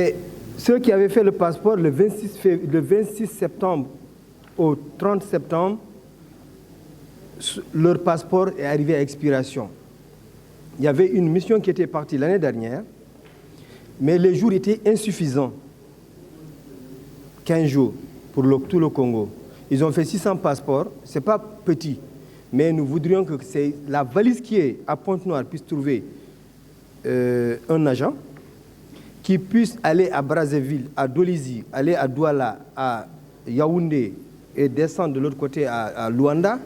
Et ceux qui avaient fait le passeport le 26 septembre au 30 septembre, leur passeport est arrivé à expiration. Il y avait une mission qui était partie l'année dernière, mais les jours étaient insuffisants. 15 jours pour tout le Congo. Ils ont fait 600 passeports, ce n'est pas petit, mais nous voudrions que la valise qui est à Pointe-Noire puisse trouver un agent qui puisse aller à Brazzaville, à Dolisie, aller à Douala, à Yaoundé et descendre de l'autre côté à Luanda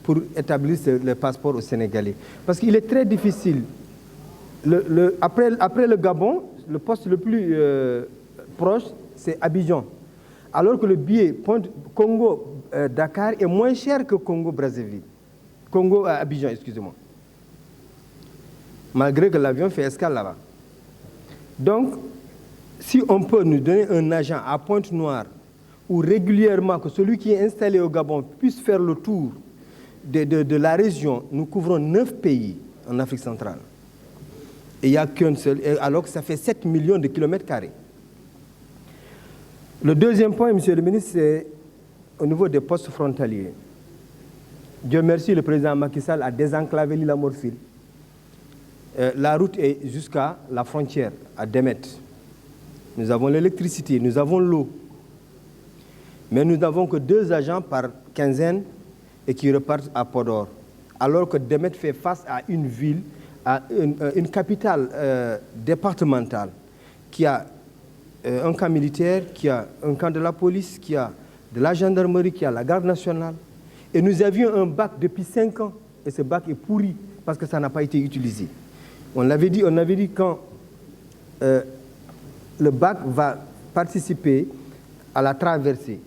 pour établir le passeport au Sénégalais. Parce qu'il est très difficile. Après le Gabon, le poste le plus proche, c'est Abidjan. Alors que le billet Congo-Dakar est moins cher que Congo-Brazzaville. Congo-Abidjan, excusez-moi. Malgré que l'avion fait escale là-bas. Donc, si on peut nous donner un agent à Pointe-Noire, où régulièrement que celui qui est installé au Gabon puisse faire le tour de la région, nous couvrons 9 pays en Afrique centrale. Et il n'y a qu'un seul, alors que ça fait 7 millions de kilomètres carrés. Le deuxième point, monsieur le ministre, c'est au niveau des postes frontaliers. Dieu merci, le président Macky Sall a désenclavé l'île à Morphil. La route est jusqu'à la frontière, à Demet. Nous avons l'électricité, nous avons l'eau. Mais nous n'avons que 2 agents par quinzaine et qui repartent à Podor. Alors que Demet fait face à une ville, à une capitale départementale qui a un camp militaire, qui a un camp de la police, qui a de la gendarmerie, qui a la garde nationale. Et nous avions un bac depuis 5 ans. Et ce bac est pourri parce que ça n'a pas été utilisé. On avait dit quand le bac va participer à la traversée.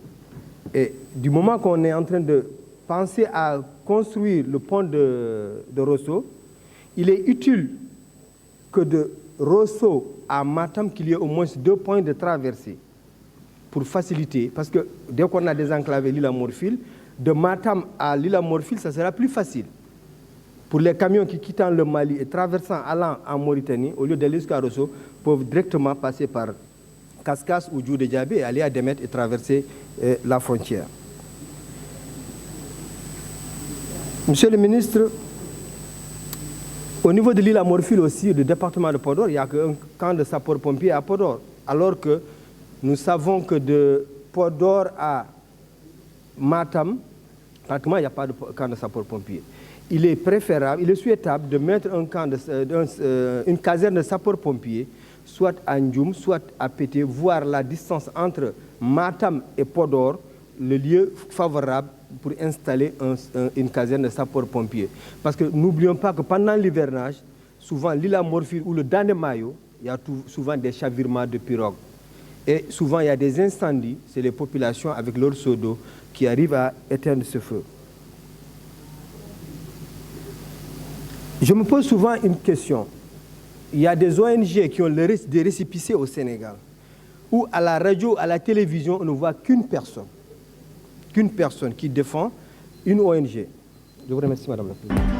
Et du moment qu'on est en train de penser à construire le pont de Rosso, il est utile que de Rosso à Matam qu'il y ait au moins 2 points de traversée pour faciliter. Parce que dès qu'on a désenclavé l'île à Morphil, de Matam à l'île à Morphil, ça sera plus facile. Pour les camions qui quittent le Mali et traversant allant en Mauritanie, au lieu d'aller jusqu'à Rosso, peuvent directement passer par Kaskas ou Djoudé Diabé et aller à Demet et traverser la frontière. Monsieur le ministre, au niveau de l'île à Morphil aussi, du département de Podor, il n'y a qu'un camp de sapeurs-pompiers à Podor. Alors que nous savons que de Podor à Matam, pratiquement il n'y a pas de camp de sapeurs-pompiers. Il est préférable, il est souhaitable de mettre une caserne de sapeurs-pompiers, soit à Ndjoum, soit à Pété, voir la distance entre Matam et Podor, le lieu favorable pour installer une caserne de sapeurs-pompiers. Parce que n'oublions pas que pendant l'hivernage, souvent l'île à Morphil ou le Danemayo, il y a souvent des chavirements de pirogues. Et souvent il y a des incendies, c'est les populations avec leur seau d'eau qui arrivent à éteindre ce feu. Je me pose souvent une question. Il y a des ONG qui ont des récépissés au Sénégal, où à la radio, à la télévision, on ne voit qu'une personne qui défend une ONG. Je vous remercie, Madame la Présidente.